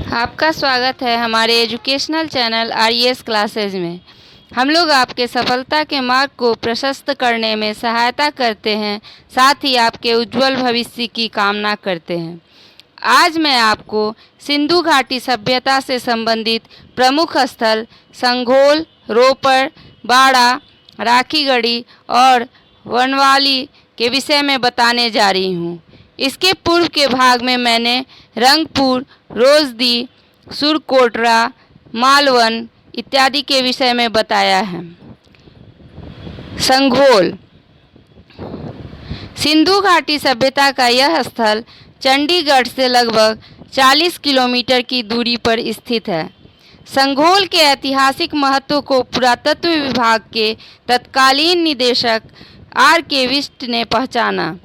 आपका स्वागत है हमारे एजुकेशनल चैनल आरईएस क्लासेज में। हम लोग आपके सफलता के मार्ग को प्रशस्त करने में सहायता करते हैं, साथ ही आपके उज्जवल भविष्य की कामना करते हैं। आज मैं आपको सिंधु घाटी सभ्यता से संबंधित प्रमुख स्थल संघोल, रोपड़, बाड़ा, राखीगढ़ी और वनवाली के विषय में बताने जा रही हूँ। इसके पूर्व के भाग में मैंने रंगपुर, रोजदी, सुरकोटरा, मालवन इत्यादि के विषय में बताया है। संघोल सिंधु घाटी सभ्यता का यह स्थल चंडीगढ़ से लगभग 40 किलोमीटर की दूरी पर स्थित है। संघोल के ऐतिहासिक महत्व को पुरातत्व विभाग के तत्कालीन निदेशक R.K. विष्ट ने पहचाना।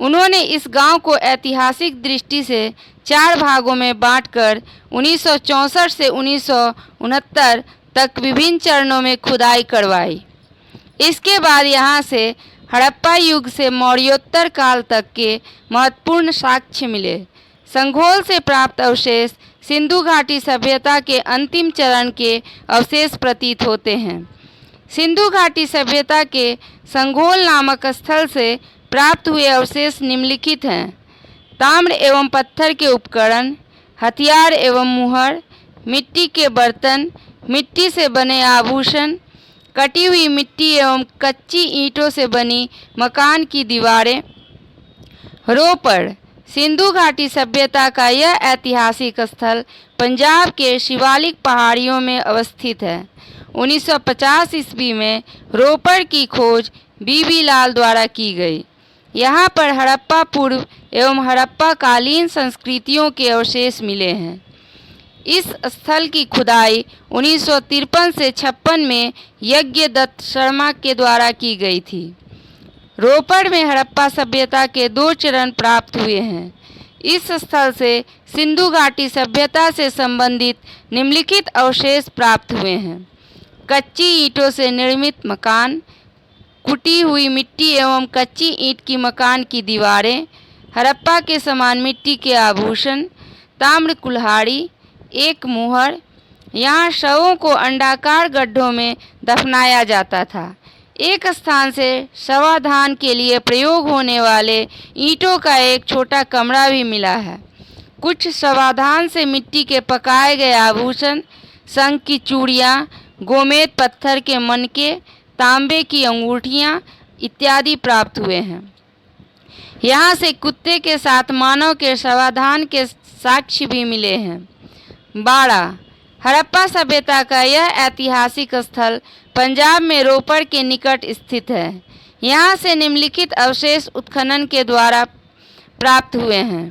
उन्होंने इस गांव को ऐतिहासिक दृष्टि से 4 भागों में बांटकर 1964 से 1969 तक विभिन्न चरणों में खुदाई करवाई। इसके बाद यहां से हड़प्पा युग से मौर्योत्तर काल तक के महत्वपूर्ण साक्ष्य मिले। संघोल से प्राप्त अवशेष सिंधु घाटी सभ्यता के अंतिम चरण के अवशेष प्रतीत होते हैं। सिंधु घाटी सभ्यता के संघोल नामक स्थल से प्राप्त हुए अवशेष निम्नलिखित हैं: ताम्र एवं पत्थर के उपकरण, हथियार एवं मुहर, मिट्टी के बर्तन, मिट्टी से बने आभूषण, कटी हुई मिट्टी एवं कच्ची ईंटों से बनी मकान की दीवारें। रोपड़ सिंधु घाटी सभ्यता का यह ऐतिहासिक स्थल पंजाब के शिवालिक पहाड़ियों में अवस्थित है। 1950 ईस्वी में रोपड़ की खोज बीबी लाल द्वारा की गई। यहाँ पर हड़प्पा पूर्व एवं हड़प्पा कालीन संस्कृतियों के अवशेष मिले हैं। इस स्थल की खुदाई 1953 से 56 में यज्ञदत्त शर्मा के द्वारा की गई थी। रोपड़ में हड़प्पा सभ्यता के 2 चरण प्राप्त हुए हैं। इस स्थल से सिंधु घाटी सभ्यता से संबंधित निम्नलिखित अवशेष प्राप्त हुए हैं: कच्ची ईंटों से निर्मित मकान, कुटी हुई मिट्टी एवं कच्ची ईंट की मकान की दीवारें, हड़प्पा के समान मिट्टी के आभूषण, ताम्र कुल्हाड़ी, एक मुहर। यहाँ शवों को अंडाकार गड्ढों में दफनाया जाता था। एक स्थान से शवाधान के लिए प्रयोग होने वाले ईंटों का एक छोटा कमरा भी मिला है। कुछ शवाधान से मिट्टी के पकाए गए आभूषण, शंख की चूड़ियाँ, गोमेद पत्थर के मनके, तांबे की अंगूठियाँ इत्यादि प्राप्त हुए हैं। यहाँ से कुत्ते के साथ मानव के शवाधान के साक्ष्य भी मिले हैं। बाड़ा हड़प्पा सभ्यता का यह ऐतिहासिक स्थल पंजाब में रोपड़ के निकट स्थित है। यहाँ से निम्नलिखित अवशेष उत्खनन के द्वारा प्राप्त हुए हैं: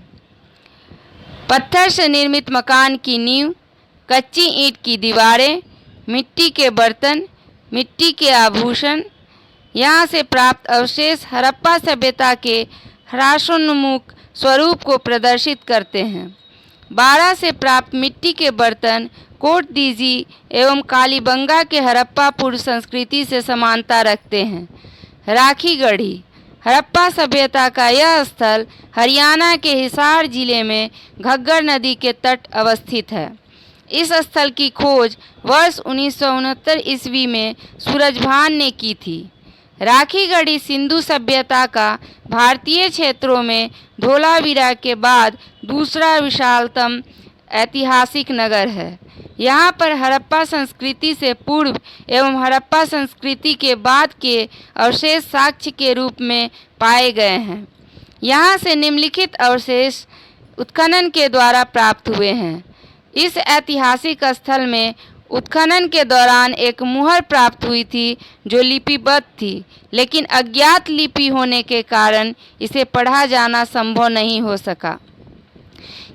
पत्थर से निर्मित मकान की नींव, कच्ची ईंट की दीवारें, मिट्टी के बर्तन, मिट्टी के आभूषण। यहाँ से प्राप्त अवशेष हड़प्पा सभ्यता के ह्रासोन्मुख स्वरूप को प्रदर्शित करते हैं। बाड़ा से प्राप्त मिट्टी के बर्तन कोट दीजी एवं कालीबंगा के हड़प्पा पूर्व संस्कृति से समानता रखते हैं। राखीगढ़ी हड़प्पा सभ्यता का यह स्थल हरियाणा के हिसार जिले में घग्गर नदी के तट अवस्थित है। इस स्थल की खोज वर्ष 1969 ईस्वी में सूरजभान ने की थी। राखीगढ़ी सिंधु सभ्यता का भारतीय क्षेत्रों में धोलावीरा के बाद दूसरा विशालतम ऐतिहासिक नगर है। यहाँ पर हड़प्पा संस्कृति से पूर्व एवं हड़प्पा संस्कृति के बाद के अवशेष साक्ष्य के रूप में पाए गए हैं। यहाँ से निम्नलिखित अवशेष उत्खनन के द्वारा प्राप्त हुए हैं। इस ऐतिहासिक स्थल में उत्खनन के दौरान एक मुहर प्राप्त हुई थी जो लिपिबद्ध थी, लेकिन अज्ञात लिपि होने के कारण इसे पढ़ा जाना संभव नहीं हो सका।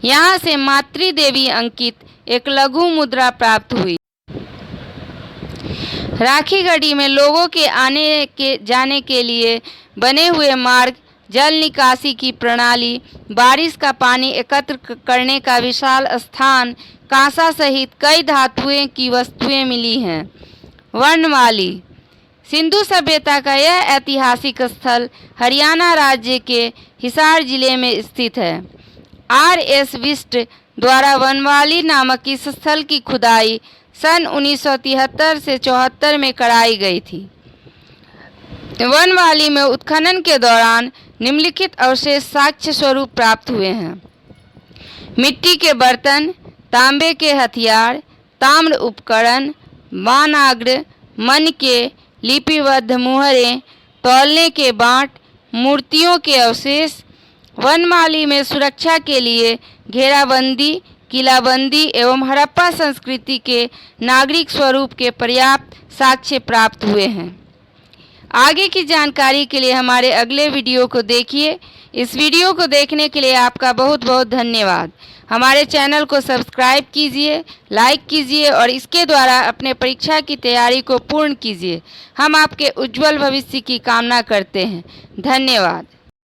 यहाँ से मातृदेवी अंकित एक लघु मुद्रा प्राप्त हुई। राखीगढ़ी में लोगों के आने के जाने के लिए बने हुए मार्ग, जल निकासी की प्रणाली, बारिश का पानी एकत्र करने का विशाल स्थान, कांसा सहित कई धातुएं की वस्तुएं मिली हैं। वनवाली सिंधु सभ्यता का यह ऐतिहासिक स्थल हरियाणा राज्य के हिसार जिले में स्थित है। R.S. विस्ट द्वारा वनवाली नामक इस स्थल की खुदाई सन 1973 से 74 में कराई गई थी। वनवाली में उत्खनन के दौरान निम्नलिखित अवशेष साक्ष्य स्वरूप प्राप्त हुए हैं: मिट्टी के बर्तन, तांबे के हथियार, ताम्र उपकरण, बानाग्र, मन के लिपिबद्ध मुहरें, तौलने के बाँट, मूर्तियों के अवशेष। वनमाली में सुरक्षा के लिए घेराबंदी, किलाबंदी एवं हड़प्पा संस्कृति के नागरिक स्वरूप के पर्याप्त साक्ष्य प्राप्त हुए हैं। आगे की जानकारी के लिए हमारे अगले वीडियो को देखिए। इस वीडियो को देखने के लिए आपका बहुत बहुत धन्यवाद। हमारे चैनल को सब्सक्राइब कीजिए, लाइक कीजिए और इसके द्वारा अपने परीक्षा की तैयारी को पूर्ण कीजिए। हम आपके उज्जवल भविष्य की कामना करते हैं। धन्यवाद।